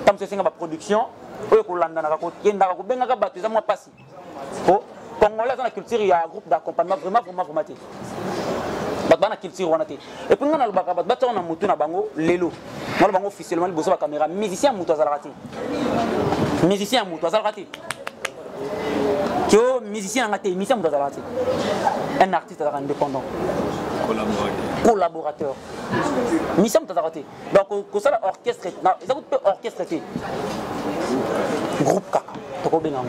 Comme c'est une production, il y a un passé. Congolais, dans la culture, il y a un groupe d'accompagnement vraiment. Batbana culture wana te et puis ngana lobaka batba on a mutu na bango lelo na bango officiellement liboso ba caméra musicien mutu azalaka te musicien mutu azalaka te que musicien ngate musicien mutu azalaka te un artiste indépendant collaborateur musicien mutu azalaka te donc ko sala orchestre na ezako pe orchestre te groupe kaka to ko benga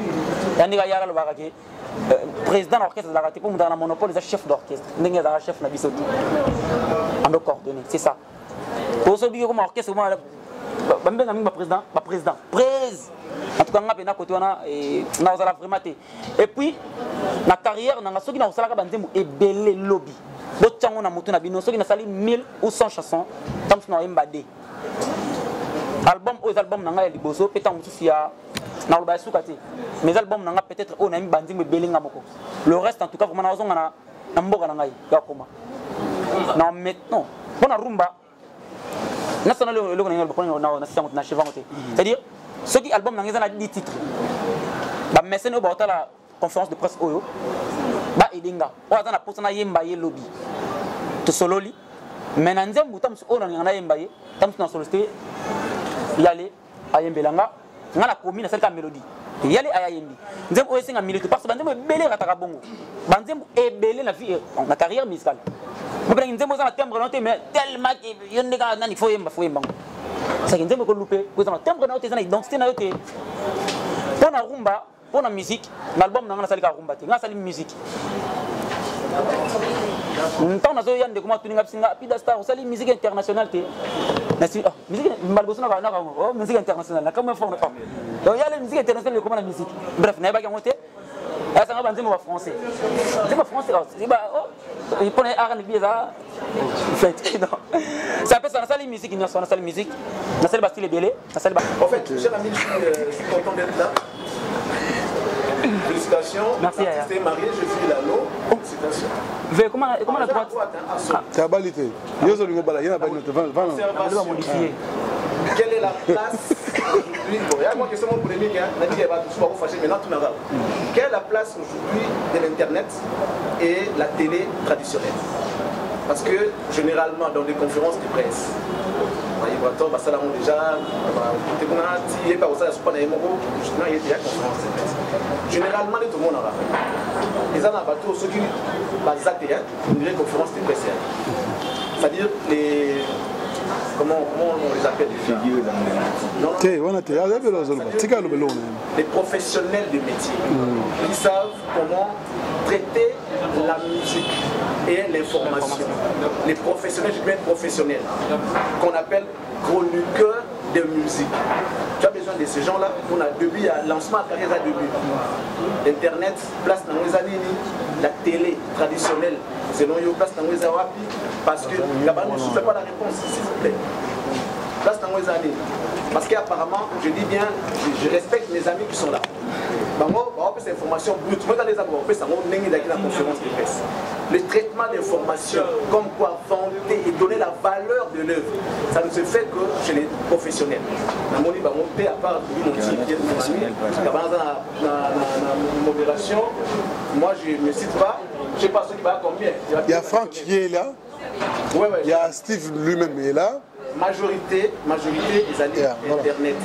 yandika yara lobaka ke président d'orchestre de la raté pour me donner un monopole, les chefs d'orchestre, les chefs de la en nos coordonnées, c'est ça. Pour ceux qui ont orchestre, président, en tout cas, on a côté et vraiment. Et puis, la carrière, on a ceux qui ont et belé lobby. D'autres on a monté na bino, ceux qui ont sali 1000 ou 100 chansons, tant que nous avons embadé. Album aux albums nanga li boso pétant mususia na lo ba sukati mes albums nanga peut-être on a mis bandi me belinga moko le reste en tout cas vraiment na ozonga na mboka nanga ya koma na maintenant bona rumba national le nanga ba ko na siamo na chevangote c'est-à-dire ceux qui album nanga na 10 titres ba messene ba otala conférence de presse oyo ba edinga o azana posana yemba ye lobby to sololi mais na nzembu tamsu ona ngana yemba ye tamsu na soliste yale ayembelanga ngana komi na selka mélodie yale ayembi nzembo oyesinga milité parce que banzembo ebele rataka bongo banzembo ebele na vie na carrière musicale mo bena nzembo za na timbre noté mais tellement que yondeka nani faut yemba ça que nzembo ko loupé ko za timbre noté za na identité na yote pona rumba pona musique na album na ngana salika rumba te ngana sali musique ntan nazo yande kuma tuninga bisinga Pida Star osali musique internationale te nasi musique malboso na kana oh musique internationale na comme fort donc il y a la musique internationale comme la musique bref na ba ngote Ah, ça va dire moi français. C'est pas français. C'est pas il prenait R&B ça. Ça peut ça dans la musique, dans la musique. Dans la Bastille Bélé, en fait, cher ami, je suis content d'être là. Félicitations. Merci. Tu es marié, je suis Lalo. Félicitations. Comment la droite? C'est à Balité. Il y a pas de modifier. Quelle est la place aujourd'hui? Il y a une question polémique, maintenant tout n'aura. Quelle est la place aujourd'hui de l'Internet et la télé traditionnelle? Parce que généralement dans des conférences de presse, généralement tout le monde a fait. Les abattus, ceux qui une conférence de presse. C'est-à-dire les. Comment on les appelle? Les professionnels de métier qui savent comment traiter la musique et l'information. Les professionnels, je dis bien professionnels, qu'on appelle chroniqueurs de musique. Tu as besoin de ces gens-là. On a depuis le lancement à carrière à début. Internet, place dans les années, la télé traditionnelle, selon yo, place dans les awapi, parce que là-bas, ne souffle pas la réponse, s'il vous plaît. Place dans les années. Parce qu'apparemment, je dis bien, je respecte mes amis qui sont là. Moi, on peut cette information brute. Moi, dans les amours, on peut ça, on est dans la conférence de presse. Le traitement d'informations, comme quoi vanter et donner la valeur de l'œuvre, ça ne se fait que chez les professionnels. Dans mon livre, monter à part mon petit pied de mon ami, dans la modération, moi, je ne me cite pas, je ne sais pas ce qui va combien. Il y a Franck qui est là. Ouais, il y a Steve lui-même qui est là. Majorité des années Internet.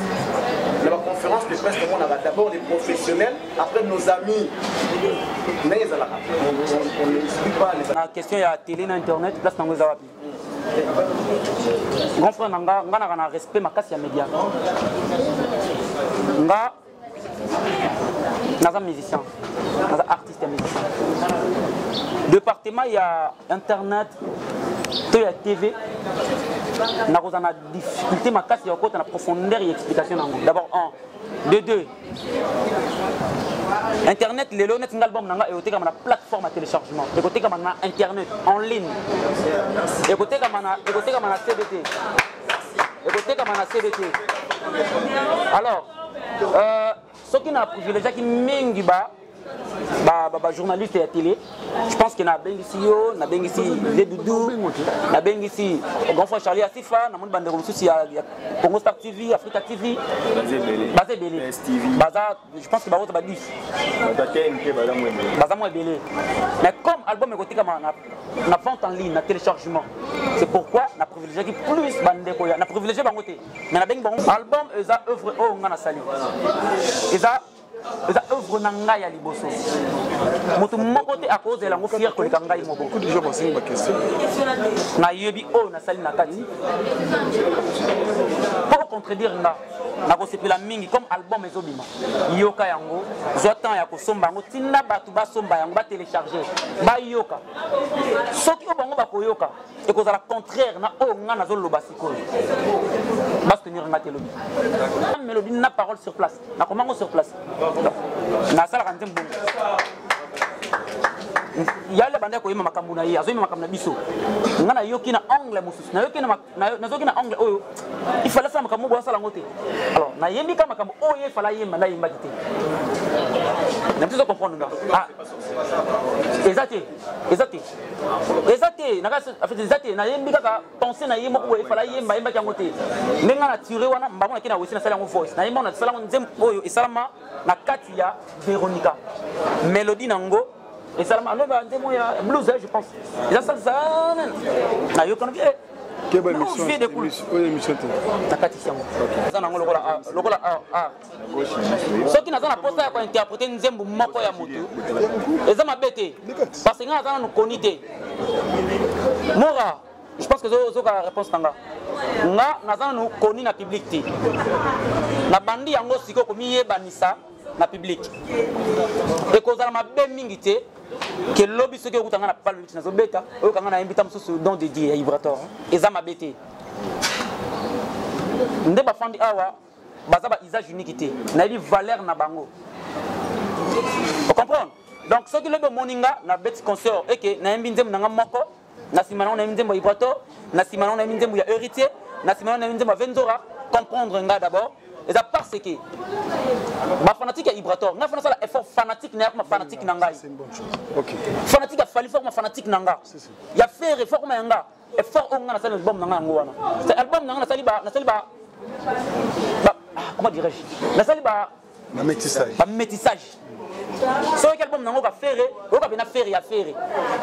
Dans la conférence de presse, on a d'abord les professionnels, après nos amis. On n'explique pas les amis. La question, il y a télé, Internet, place dans les awapi. Grand frère, on a un respect, ma casse, il y a média. On a un musicien, on a un artiste et musicien. Département, il y a Internet, il y a TV. On a une difficulté, ma casse, il y a une profondeur et explication. D'abord, de deux. Internet, les lots, un album, et comme la plateforme à téléchargement. Et côté comme Internet, en ligne. Et côté comme CBT. Et côté comme CBT. Alors, ceux qui ont privilégié qui m'enguent journaliste et à télé, je pense qu'il y a bien ici les Doudou, il y a bien ici grand frère Charlie Asifa, il y a Congo Star TV, Africa TV, Basé Belé, je pense que c'est Badi. Mais comme album est côté comme on a vente en ligne, on a téléchargement, c'est pourquoi on a privilégié plus Bandé, on a privilégié Bangoté. Mais on a bien album, ils ont œuvre on a sali. Ils ont œuvre nanga ya liboso. Moto mokote à cause de la fier ko likanga imo bon. Beaucoup de gens pensent ma question. Na yebi o na sali na kati. Pour contredire nga na ko sepela mingi comme album ezobima. Yoka yango, zotan ya ko somba yango tinda batu ba somba yango ba télécharger. Ba yoka. Soki o bango ba ko yoka et ko za contraire na o nga na zo loba sikoyo. Bas tenir nga te lobi. La mélodie na parole sur place. Na comment sur place. Na sala kan tembo. Yale banda ko yima makambu na yi azoyima makambu na biso ngana yoki na angle mususu na yoki na zoki na angle oyo il fallait ça makambu bo sala ngote alors na yembi ka makambu oyo il fallait yima na yimba kité na tu comprendre nga ah exact na ka afite exact na yembi ka penser na yimo oyo il fallait yimba ka ngote menga na tirer wana mbamo na kina wesi na sala ngo voice na yimba na sala ngo nzem oyo isalama na kati ya Veronica mélodie nango. Et ça m'a un blues, je pense. Et ça, ça, il y a quelle belle émission. Ceux qui n'ont pas posé à interpréter une zembe moko ya moto. Et ça m'a bêté. Parce que nous avons connu. Mora, je pense que c'est la réponse. Nous avons connu la public. Na bandi yango siko komiye banisa na public. Et cause la mabe mingité. Que lobby ce que vous avez pas le na beta o kanga na invita mususu don dédié à Vibrator eza mabete nde ba fandi awa baza ba usage unique té na bi valeur na bango comprendre? Donc, ce qui est le moninga, na bête concert, et que na mbinzem na moko, na simano na mbinzem ibrato, na simano na mbinzem ya héritier, na simano na mbinzem vendora, comprendre nga d'abord. Et ça parce que ma fanatique est Ibrator. N'a pas un effort fanatique, n'est pas fanatique nanga. C'est une bonne chose. Ok. Fanatique a fallu faire ma fanatique nanga. Il y a fait effort mais nanga. Effort on a ça album nanga ngwana. C'est album nanga na saliba. Comment dirais-je? Na saliba. Un métissage. Un métissage. So quel album nanga ka faire, o ka bena faire ya faire.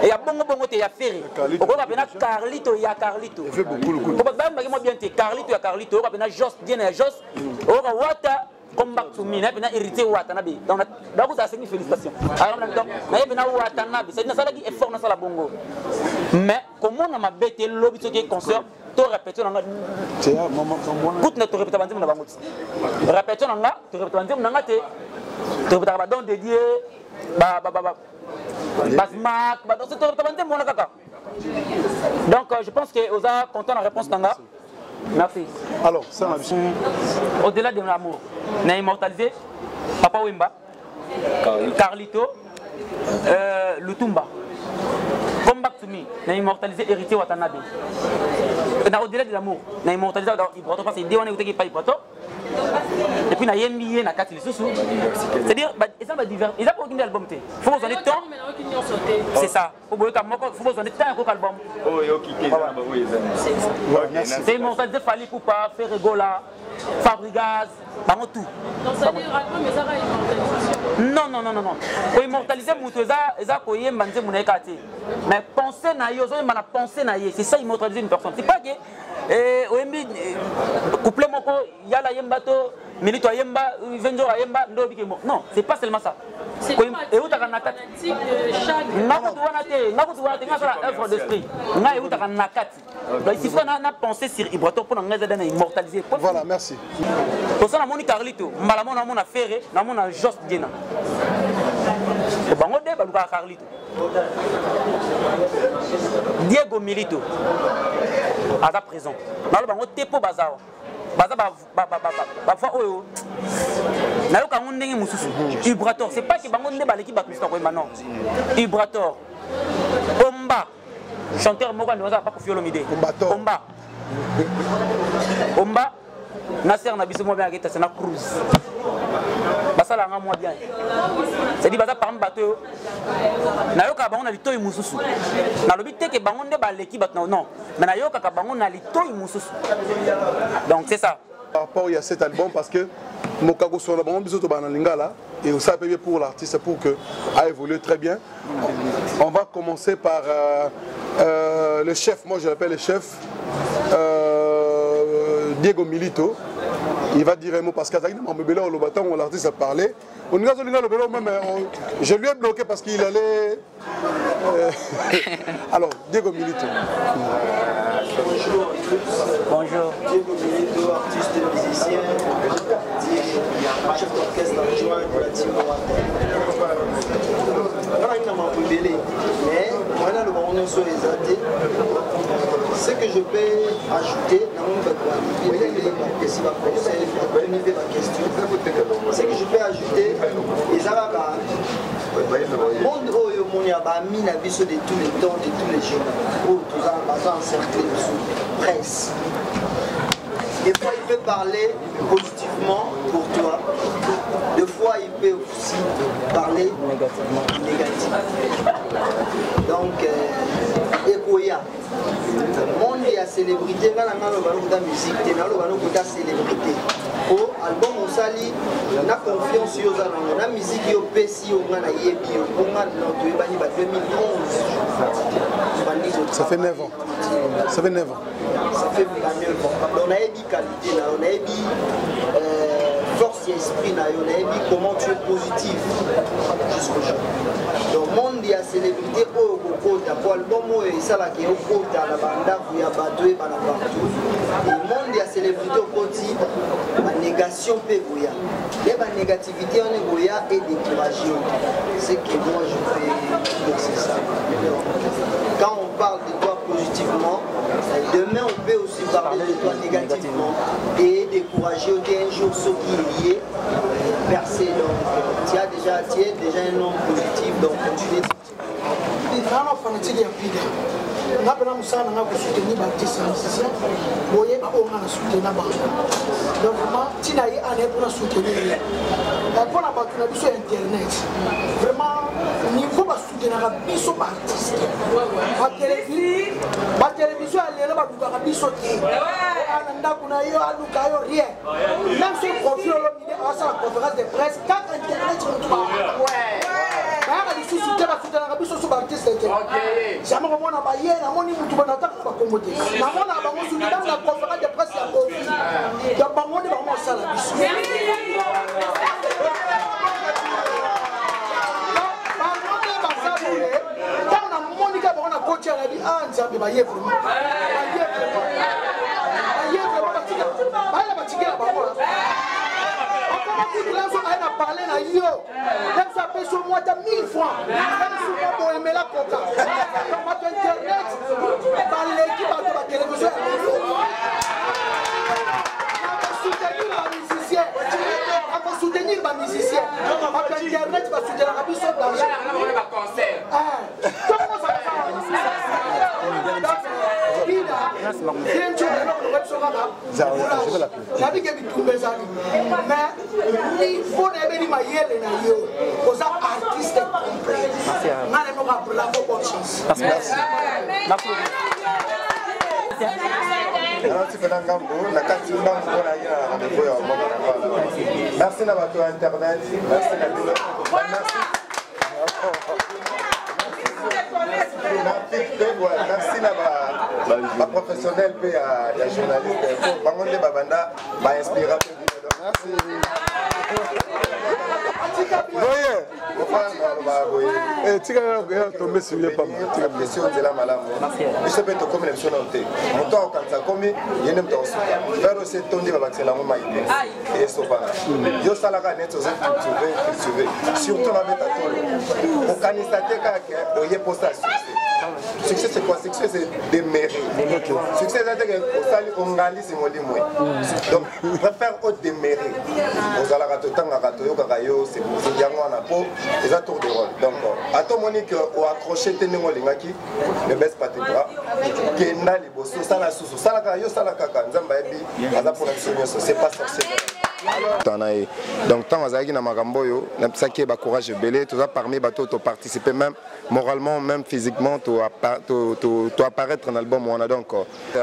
Et ya bongo bongo te ya faire. O ka bena Carlito ya Carlito. Il fait beaucoup le coup. Ko ba ba bien te Carlito ya Carlito, o ka bena Jos bien ya Jos. O ka wata come back to me, na bena hérité Watanabe. Donc là vous avez félicitations. Alors donc na bena Watanabe, c'est na sala qui effort na sala bongo. Mais comment na mabete lobby ce qui est concert to répéter na c'est maman toute notre répéter bandim na bango. Répéter na to répéter bandim na te. To répéter ba don dédié donc je pense que vous avez content la réponse Tanga. Merci. Alors, ça m'a vu. Au-delà de l'amour, on a immortalisé Papa Wemba, Carlito, Lutumba. Come back to me, on a immortalisé Héritier Watanabe. Au-delà de l'amour, on a immortalisé Ibrato parce qu'il dit on est pas Ibrato. Et puis, il y a un c'est-à-dire, ils ont pas aucun album. Il faut besoin de temps. C'est ça. Il faut besoin de temps pour l'album. C'est immortalisé Fali Poupa, Ferregola, Fabregas, tout. Donc, ça veut dire album, mais ça va immortalisation. Non. Pour immortaliser Moutouza, ils ont koyé Manze Mounekati. Mais penser na yo, c'est ça immortaliser une personne. C'est pas que couple moko yala yemba to milito yemba venjo yemba ndo bikemo. Non, c'est pas seulement ça. C'est pas fanatique de chaque ngasa œuvre d'esprit. Na euta nakati. Donc il faut na penser sur Ibrato pour ngaza dana immortaliser. Voilà, merci. Pour ça na moni Carlito, malamo na mona Ferré, na mona Jos Diena. Bango de baluka Carlito. Diego Milito à présent. Nalo bango tepo bazao. Baza ba oyo. Nayo ka ndenge mususu. Ibrator, c'est pas que bango nde baleki batista ko maintenant. Ibrator. Omba. Chanteur moko ndoza pas ko fiolomide. Omba. Omba. Nasser na biso mo bien akita c'est na cruise. Basala nga moi bien. C'est dit baza par bateau. Na yoka bango na litoyi mususu. Na lobi te ke bango nde baleki bat non. Mais na yoka ka bango na litoyi mususu. Donc c'est ça. Par rapport à cet album parce que Mokago sur la bango biso to bana lingala et ça peut bien pour l'artiste pour que a évolué très bien. On va commencer par le chef, moi je l'appelle le chef Diego Milito. Il va dire un mot parce qu'à l'artiste a parlé. Je lui ai bloqué parce qu'il allait. Alors, Diego Milito. Bonjour. Diego Milito, artiste musicien, chef d'orchestre adjoint de la team mais voilà le moment sur les athées. Ce que je peux ajouter ce que je peux ajouter, monde où a mis la vie de tous les temps, de tous les jours, où tout ça va encercler sous presse. Des fois, il peut parler positivement pour toi. Des fois, il peut aussi parler négativement. Donc, Ekoya. Monde et la célébrité, dans la musique, dans la célébrité. Au album Moussali, on a confiance sur la musique, on a Pessi, on a Yebi, on a 2011. Ça fait 9 ans. Ça fait 9 ans. Ça fait 9 ans. On a dit qualité, on a dit force et esprit, on a dit comment tu es positif jusqu'au jour. Donc, monde et la célébrité, au Kota, pour l'album, il y a au Kota, la banda, il y a Bateau et partout. Et le monde et la célébrité au Koti, la négation peut goya. Et la négativité en goya est découragée. C'est que moi je fais, c'est ça. Quand on parle de toi positivement, demain on peut aussi parler de toi négativement et décourager un jour ce qui est lié, percer. Donc, il y a des déjà, tu es déjà un homme positif, donc continuez. Vraiment fanatique ya pida. On a besoin de ça, on a soutenir l'artiste musicien. Voyez, on a soutenir la donc vraiment, Tinaï a pour soutenir. Pour la battre sur internet. Vraiment, niveau de soutenir la biso artiste. La télévision, elle est là pour la biso. Ananda kunayo, alukayo rien. Même si on confie à la conférence de presse, quand internet on trouve. Si tu as fait la rabis sur l'artiste, jamais on a baillé, on a mis tout le monde à commoder. La on a bango sur la conférence de presse à Bofi. Donc, on est vraiment ça la biche. Quand on a Monica, on a coaché à la vie, ah, nous avons baillé vraiment. Elle a parlé à yo. Elle s'appelle sur moi 1000 fois. Elle est sur moi pour aimer la coca. Dans ma internet, dans l'équipe de la télévision. On va soutenir les musiciens. Dans internet, va soutenir la biche d'argent. Comment ça j'avais que tout mes amis mais il faut les mailler les naïos aux artistes complets bravo chance merci merci à votre internet, merci merci ma professionnelle et la journaliste. Bangonde Babanda m'a inspiré. Merci. Succès c'est quoi? Succès c'est des mérites. Succès c'est que on réalise mon limoué. Donc préfère autre des mérites. Aux alarato tangarato yo kakayo c'est yango na po les tour de rôle. Donc à ton monique au accroché tenengo lingaki ne baisse pas tes bras. Kenda liboso sala susu sala kayo sala kaka nzamba ebi aza pour la c'est pas sorcier. Donc tant azaki na makambo yo na psaki ba courage belé tout ça parmi bateau to participer même moralement même physiquement to apparaître dans l'album on a donc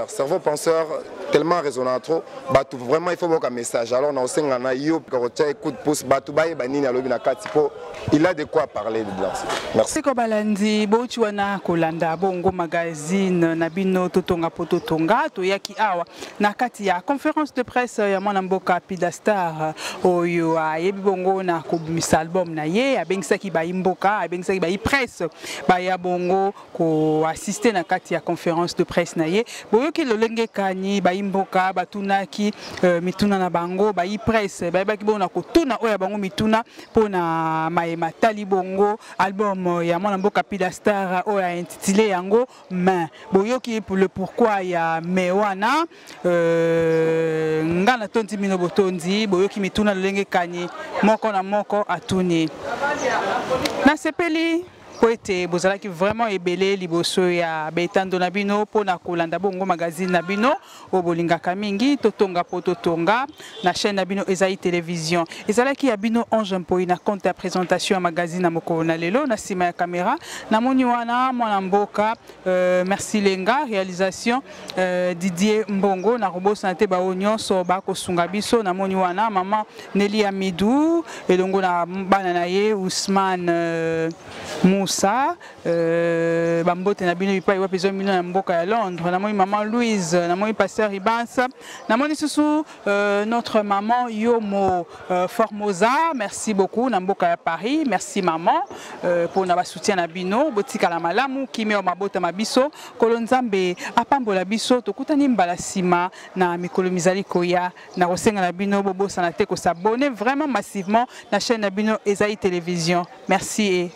cerveau penseur tellement résonnant trop bateau vraiment il faut beaucoup un message alors on senga na yo ko tia coup de pouce bateau baye banini alobi na katipo il a de quoi parler dedans. Merci ko balandi bochi wana kolanda bongo magazine na bino totonga pototonga to yaki awa na kati ya conférence de presse ya mwana mboka Pidastar oyo ayebi bongo na kobimisa album na ye abengisaki bayimboka abengisaki bayi presse baya bongo ko assister na kati ya conférence de presse na ye boyoki lolenge kani bayimboka batunaki mituna na bango bayi presse bayebaki bongo na kotuna oya bango mituna pona matali bongo album ya mwana mboka Pidastar oya intitulé yango main boyoki pour le pourquoi ya mewana ngana tonti mino botondi boyoki mituna lolenge kani moko na moko atuni na sepeli poete bozalaki vraiment ebele liboso ya betando na bino pona kolanda bongo magazine na bino obolingaka mingi totonga po totonga na chaîne na bino Ezaï Télévision ezalaki ya bino Ange Mpoi na compte ya présentation ya magazine na mokolo na lelo na sima ya caméra na moni wana mwana mboka merci Lenga réalisation Didier Mbongo na roboso na te ba nyonso ba kosunga biso na moni wana maman Nelly Amidou elongo na bana na ye Ousmane Moussa bambote na bino bipai wa peso mino na mboka ya Londres na moi maman Louise na moi pasteur Ibansa na moi susu notre maman Yomo Formosa merci beaucoup na mboka ya Paris merci maman pour na ba soutien na bino botika la malamu kimeo mabota mabiso kolonzambe apambola biso tokutani mbala sima na mikolo mizali koya na kosenga na bino bobosa na te ko s'abonner vraiment massivement na chaîne na bino Ezaï Télévision merci et